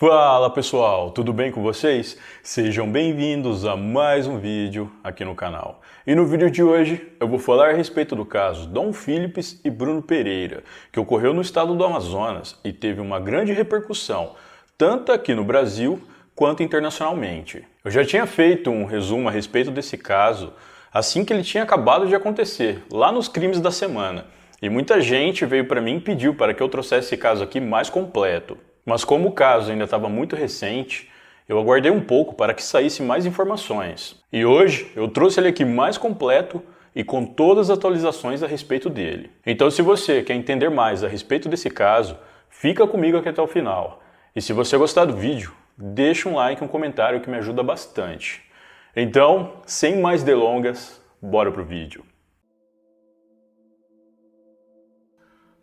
Fala pessoal, tudo bem com vocês? Sejam bem-vindos a mais um vídeo aqui no canal. E no vídeo de hoje eu vou falar a respeito do caso Dom Philips e Bruno Pereira, que ocorreu no estado do Amazonas e teve uma grande repercussão, tanto aqui no Brasil quanto internacionalmente. Eu já tinha feito um resumo a respeito desse caso assim que ele tinha acabado de acontecer, lá nos crimes da semana, e muita gente veio para mim e pediu para que eu trouxesse esse caso aqui mais completo. Mas como o caso ainda estava muito recente, eu aguardei um pouco para que saísse mais informações. E hoje eu trouxe ele aqui mais completo e com todas as atualizações a respeito dele. Então se você quer entender mais a respeito desse caso, fica comigo aqui até o final. E se você gostar do vídeo, deixa um like e um comentário que me ajuda bastante. Então, sem mais delongas, bora pro vídeo.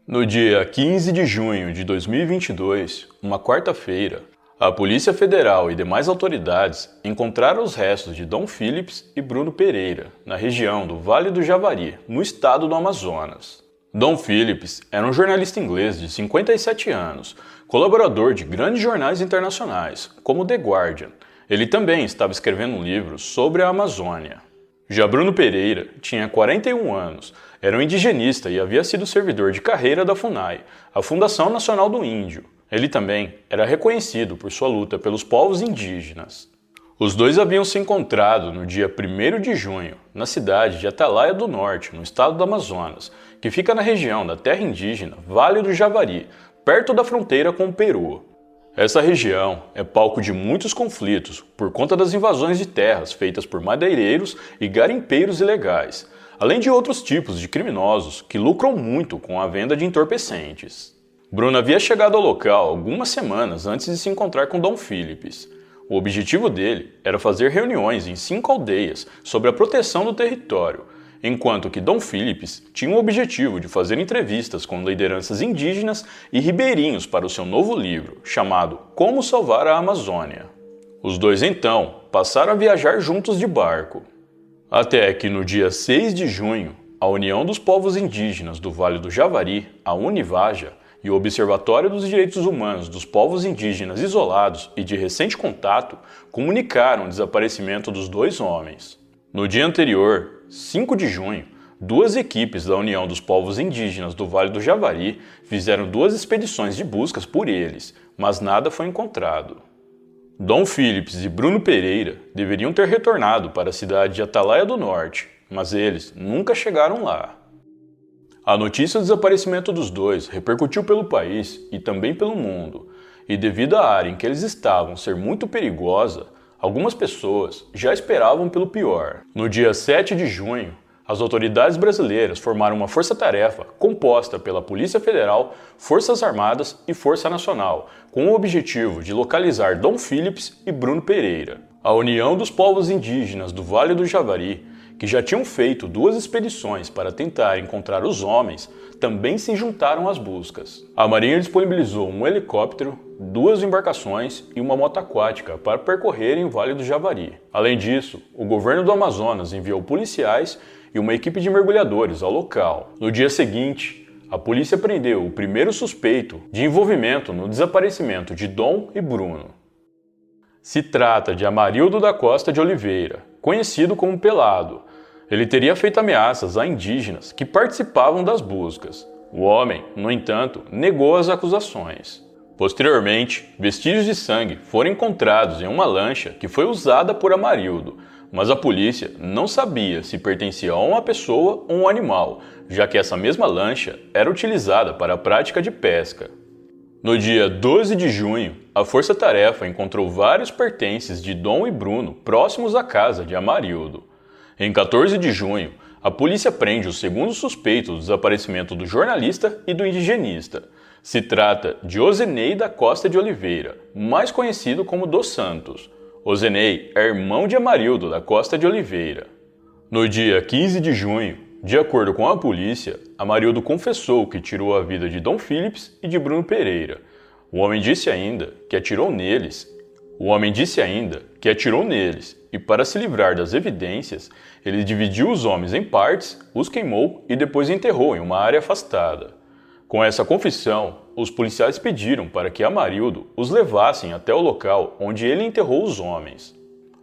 No dia 15 de junho de 2022, uma quarta-feira, a Polícia Federal e demais autoridades encontraram os restos de Dom Philips e Bruno Pereira, na região do Vale do Javari, no estado do Amazonas. Dom Philips era um jornalista inglês de 57 anos, colaborador de grandes jornais internacionais, como The Guardian. Ele também estava escrevendo um livro sobre a Amazônia. Já Bruno Pereira tinha 41 anos, era um indigenista e havia sido servidor de carreira da FUNAI, a Fundação Nacional do Índio. Ele também era reconhecido por sua luta pelos povos indígenas. Os dois haviam se encontrado no dia 1º de junho, na cidade de Atalaia do Norte, no estado do Amazonas, que fica na região da terra indígena Vale do Javari, perto da fronteira com o Peru. Essa região é palco de muitos conflitos por conta das invasões de terras feitas por madeireiros e garimpeiros ilegais, além de outros tipos de criminosos que lucram muito com a venda de entorpecentes. Bruno havia chegado ao local algumas semanas antes de se encontrar com Dom Philips. O objetivo dele era fazer reuniões em 5 aldeias sobre a proteção do território, enquanto que Dom Philips tinha o objetivo de fazer entrevistas com lideranças indígenas e ribeirinhos para o seu novo livro, chamado Como Salvar a Amazônia. Os dois então passaram a viajar juntos de barco. Até que no dia 6 de junho, a União dos Povos Indígenas do Vale do Javari, a Univaja, e o Observatório dos Direitos Humanos dos Povos Indígenas Isolados e de Recente Contato comunicaram o desaparecimento dos dois homens. No dia anterior, 5 de junho, 2 equipes da União dos Povos Indígenas do Vale do Javari fizeram 2 expedições de buscas por eles, mas nada foi encontrado. Dom Philips e Bruno Pereira deveriam ter retornado para a cidade de Atalaia do Norte, mas eles nunca chegaram lá. A notícia do desaparecimento dos dois repercutiu pelo país e também pelo mundo, e devido à área em que eles estavam ser muito perigosa, algumas pessoas já esperavam pelo pior. No dia 7 de junho, as autoridades brasileiras formaram uma força-tarefa composta pela Polícia Federal, Forças Armadas e Força Nacional, com o objetivo de localizar Dom Philips e Bruno Pereira. A União dos Povos Indígenas do Vale do Javari, que já tinham feito 2 expedições para tentar encontrar os homens, também se juntaram às buscas. A Marinha disponibilizou um helicóptero, 2 embarcações e uma moto aquática para percorrerem o Vale do Javari. Além disso, o governo do Amazonas enviou policiais e uma equipe de mergulhadores ao local. No dia seguinte, a polícia prendeu o primeiro suspeito de envolvimento no desaparecimento de Dom e Bruno. Se trata de Amarildo da Costa de Oliveira, conhecido como Pelado. Ele teria feito ameaças a indígenas que participavam das buscas. O homem, no entanto, negou as acusações. Posteriormente, vestígios de sangue foram encontrados em uma lancha que foi usada por Amarildo, mas a polícia não sabia se pertencia a uma pessoa ou um animal, já que essa mesma lancha era utilizada para a prática de pesca. No dia 12 de junho, a força-tarefa encontrou vários pertences de Dom e Bruno próximos à casa de Amarildo. Em 14 de junho, a polícia prende o segundo suspeito do desaparecimento do jornalista e do indigenista. Se trata de Ozenei da Costa de Oliveira, mais conhecido como Dos Santos. Ozenei é irmão de Amarildo da Costa de Oliveira. No dia 15 de junho, de acordo com a polícia, Amarildo confessou que tirou a vida de Dom Philips e de Bruno Pereira. O homem disse ainda que atirou neles e, para se livrar das evidências, ele dividiu os homens em partes, os queimou e depois enterrou em uma área afastada. Com essa confissão, os policiais pediram para que Amarildo os levassem até o local onde ele enterrou os homens.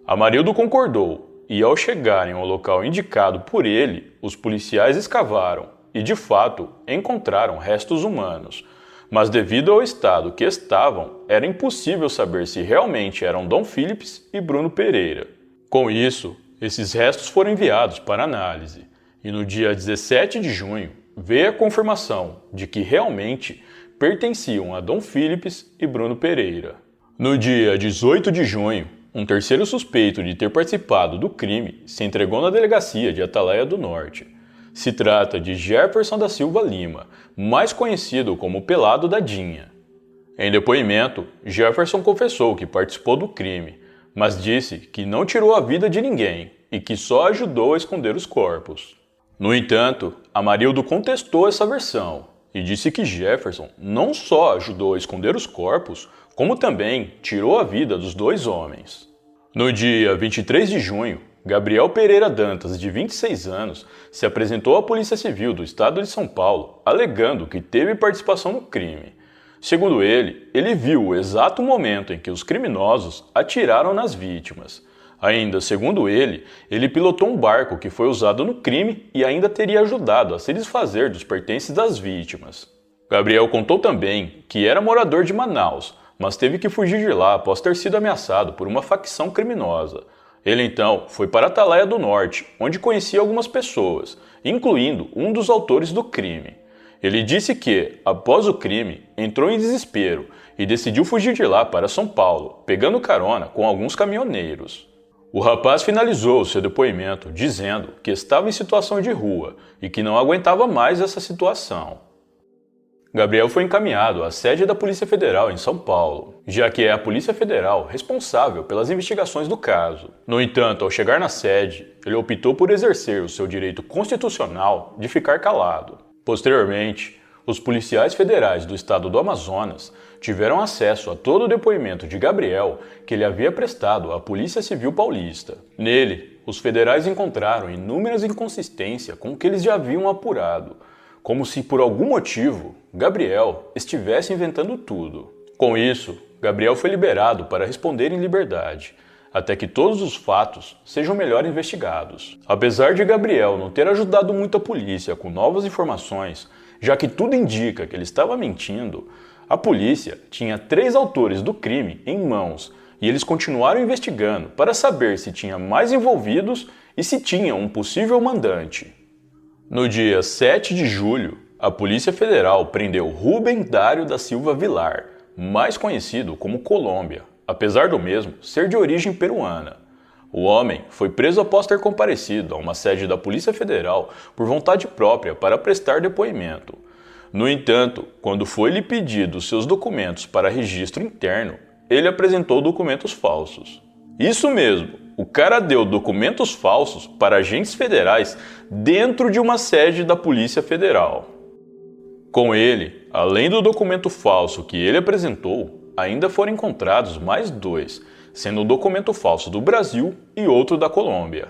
Amarildo concordou e, ao chegarem ao local indicado por ele, os policiais escavaram e, de fato, encontraram restos humanos. Mas devido ao estado que estavam, era impossível saber se realmente eram Dom Phillips e Bruno Pereira. Com isso, esses restos foram enviados para análise, e no dia 17 de junho veio a confirmação de que realmente pertenciam a Dom Phillips e Bruno Pereira. No dia 18 de junho, um terceiro suspeito de ter participado do crime se entregou na delegacia de Atalaia do Norte. Se trata de Jefferson da Silva Lima, mais conhecido como Pelado da Dinha. Em depoimento, Jefferson confessou que participou do crime, mas disse que não tirou a vida de ninguém e que só ajudou a esconder os corpos. No entanto, Amarildo contestou essa versão e disse que Jefferson não só ajudou a esconder os corpos, como também tirou a vida dos dois homens. No dia 23 de junho, Gabriel Pereira Dantas, de 26 anos, se apresentou à Polícia Civil do Estado de São Paulo, alegando que teve participação no crime. Segundo ele viu o exato momento em que os criminosos atiraram nas vítimas. Ainda segundo ele pilotou um barco que foi usado no crime e ainda teria ajudado a se desfazer dos pertences das vítimas. Gabriel contou também que era morador de Manaus, mas teve que fugir de lá após ter sido ameaçado por uma facção criminosa. Ele então foi para Atalaia do Norte, onde conhecia algumas pessoas, incluindo um dos autores do crime. Ele disse que, após o crime, entrou em desespero e decidiu fugir de lá para São Paulo, pegando carona com alguns caminhoneiros. O rapaz finalizou seu depoimento dizendo que estava em situação de rua e que não aguentava mais essa situação. Gabriel foi encaminhado à sede da Polícia Federal em São Paulo, já que é a Polícia Federal responsável pelas investigações do caso. No entanto, ao chegar na sede, ele optou por exercer o seu direito constitucional de ficar calado. Posteriormente, os policiais federais do estado do Amazonas tiveram acesso a todo o depoimento de Gabriel que ele havia prestado à Polícia Civil Paulista. Nele, os federais encontraram inúmeras inconsistências com o que eles já haviam apurado, como se por algum motivo Gabriel estivesse inventando tudo. Com isso, Gabriel foi liberado para responder em liberdade, até que todos os fatos sejam melhor investigados. Apesar de Gabriel não ter ajudado muito a polícia com novas informações, já que tudo indica que ele estava mentindo, a polícia tinha 3 autores do crime em mãos e eles continuaram investigando para saber se tinha mais envolvidos e se tinha um possível mandante. No dia 7 de julho, a Polícia Federal prendeu Rubem Dário da Silva Vilar, mais conhecido como Colômbia, apesar do mesmo ser de origem peruana. O homem foi preso após ter comparecido a uma sede da Polícia Federal por vontade própria para prestar depoimento. No entanto, quando foi-lhe pedido seus documentos para registro interno, ele apresentou documentos falsos. Isso mesmo! O cara deu documentos falsos para agentes federais dentro de uma sede da Polícia Federal. Com ele, além do documento falso que ele apresentou, ainda foram encontrados mais 2, sendo um documento falso do Brasil e outro da Colômbia.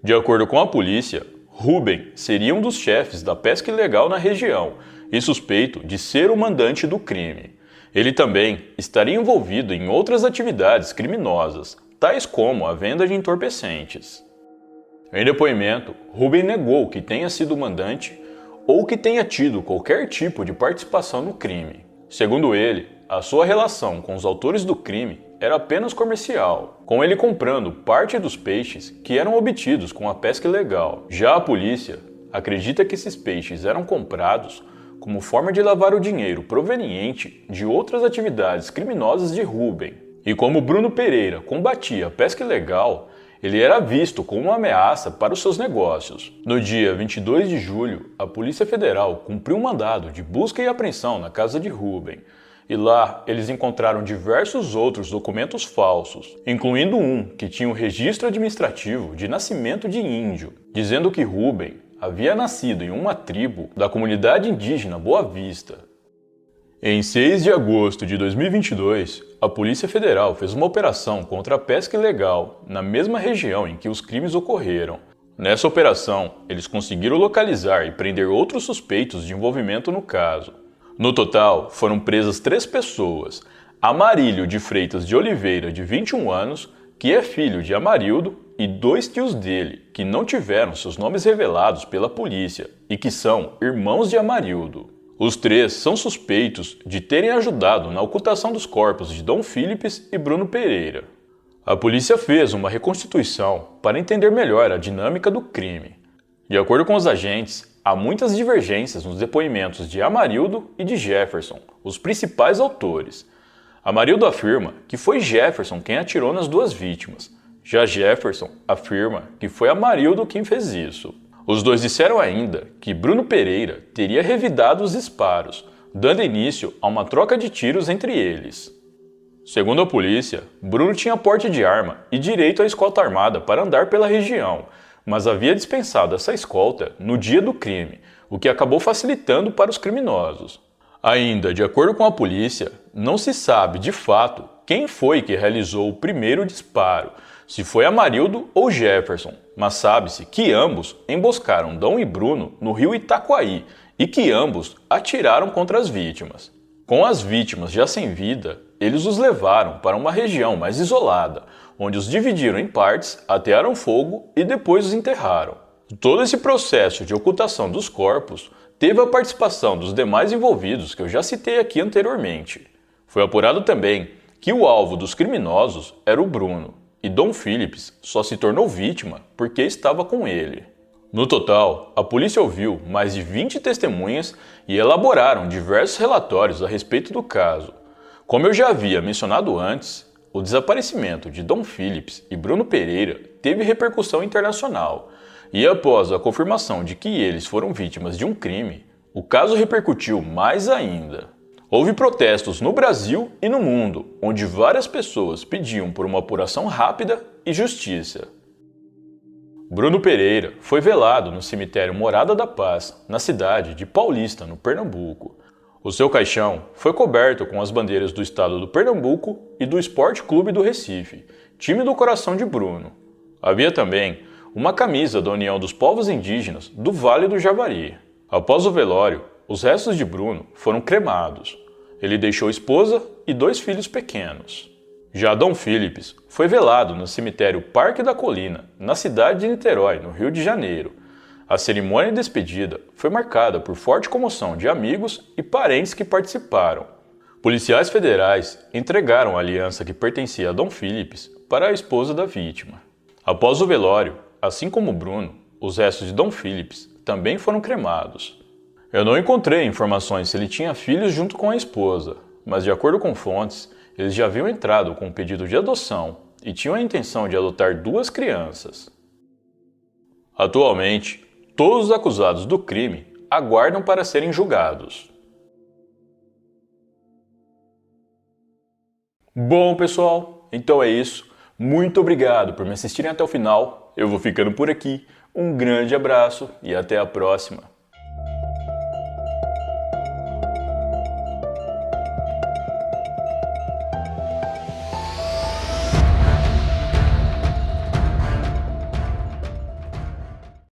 De acordo com a polícia, Rubem seria um dos chefes da pesca ilegal na região e suspeito de ser o mandante do crime. Ele também estaria envolvido em outras atividades criminosas, tais como a venda de entorpecentes. Em depoimento, Rubem negou que tenha sido o mandante ou que tenha tido qualquer tipo de participação no crime. Segundo ele, a sua relação com os autores do crime era apenas comercial, com ele comprando parte dos peixes que eram obtidos com a pesca ilegal. Já a polícia acredita que esses peixes eram comprados como forma de lavar o dinheiro proveniente de outras atividades criminosas de Rubem. E como Bruno Pereira combatia a pesca ilegal, ele era visto como uma ameaça para os seus negócios. No dia 22 de julho, a Polícia Federal cumpriu um mandado de busca e apreensão na casa de Rubem. E lá, eles encontraram diversos outros documentos falsos, incluindo um que tinha o registro administrativo de nascimento de índio, dizendo que Rubem havia nascido em uma tribo da comunidade indígena Boa Vista. Em 6 de agosto de 2022, a Polícia Federal fez uma operação contra a pesca ilegal na mesma região em que os crimes ocorreram. Nessa operação, eles conseguiram localizar e prender outros suspeitos de envolvimento no caso. No total, foram presas 3 pessoas: Amarílio de Freitas de Oliveira, de 21 anos, que é filho de Amarildo, e 2 tios dele, que não tiveram seus nomes revelados pela polícia e que são irmãos de Amarildo. Os 3 são suspeitos de terem ajudado na ocultação dos corpos de Dom Philips e Bruno Pereira. A polícia fez uma reconstituição para entender melhor a dinâmica do crime. De acordo com os agentes, há muitas divergências nos depoimentos de Amarildo e de Jefferson, os principais autores. Amarildo afirma que foi Jefferson quem atirou nas 2 vítimas. Já Jefferson afirma que foi Amarildo quem fez isso. Os 2 disseram ainda que Bruno Pereira teria revidado os disparos, dando início a uma troca de tiros entre eles. Segundo a polícia, Bruno tinha porte de arma e direito à escolta armada para andar pela região, mas havia dispensado essa escolta no dia do crime, o que acabou facilitando para os criminosos. Ainda, de acordo com a polícia, não se sabe de fato quem foi que realizou o primeiro disparo, se foi Amarildo ou Jefferson, mas sabe-se que ambos emboscaram Dom e Bruno no rio Itaquaí e que ambos atiraram contra as vítimas. Com as vítimas já sem vida, eles os levaram para uma região mais isolada, onde os dividiram em partes, atearam fogo e depois os enterraram. Todo esse processo de ocultação dos corpos teve a participação dos demais envolvidos que eu já citei aqui anteriormente. Foi apurado também que o alvo dos criminosos era o Bruno, e Dom Philips só se tornou vítima porque estava com ele. No total, a polícia ouviu mais de 20 testemunhas e elaboraram diversos relatórios a respeito do caso. Como eu já havia mencionado antes, o desaparecimento de Dom Philips e Bruno Pereira teve repercussão internacional, e após a confirmação de que eles foram vítimas de um crime, o caso repercutiu mais ainda. Houve protestos no Brasil e no mundo, onde várias pessoas pediam por uma apuração rápida e justiça. Bruno Pereira foi velado no cemitério Morada da Paz, na cidade de Paulista, no Pernambuco. O seu caixão foi coberto com as bandeiras do estado do Pernambuco e do Esporte Clube do Recife, time do coração de Bruno. Havia também uma camisa da União dos Povos Indígenas do Vale do Javari. Após o velório, os restos de Bruno foram cremados. Ele deixou esposa e 2 filhos pequenos. Já Dom Philips foi velado no cemitério Parque da Colina, na cidade de Niterói, no Rio de Janeiro. A cerimônia de despedida foi marcada por forte comoção de amigos e parentes que participaram. Policiais federais entregaram a aliança que pertencia a Dom Philips para a esposa da vítima. Após o velório, assim como Bruno, os restos de Dom Philips também foram cremados. Eu não encontrei informações se ele tinha filhos junto com a esposa, mas de acordo com fontes, eles já haviam entrado com um pedido de adoção e tinham a intenção de adotar 2 crianças. Atualmente, todos os acusados do crime aguardam para serem julgados. Bom, pessoal, então é isso. Muito obrigado por me assistirem até o final. Eu vou ficando por aqui. Um grande abraço e até a próxima.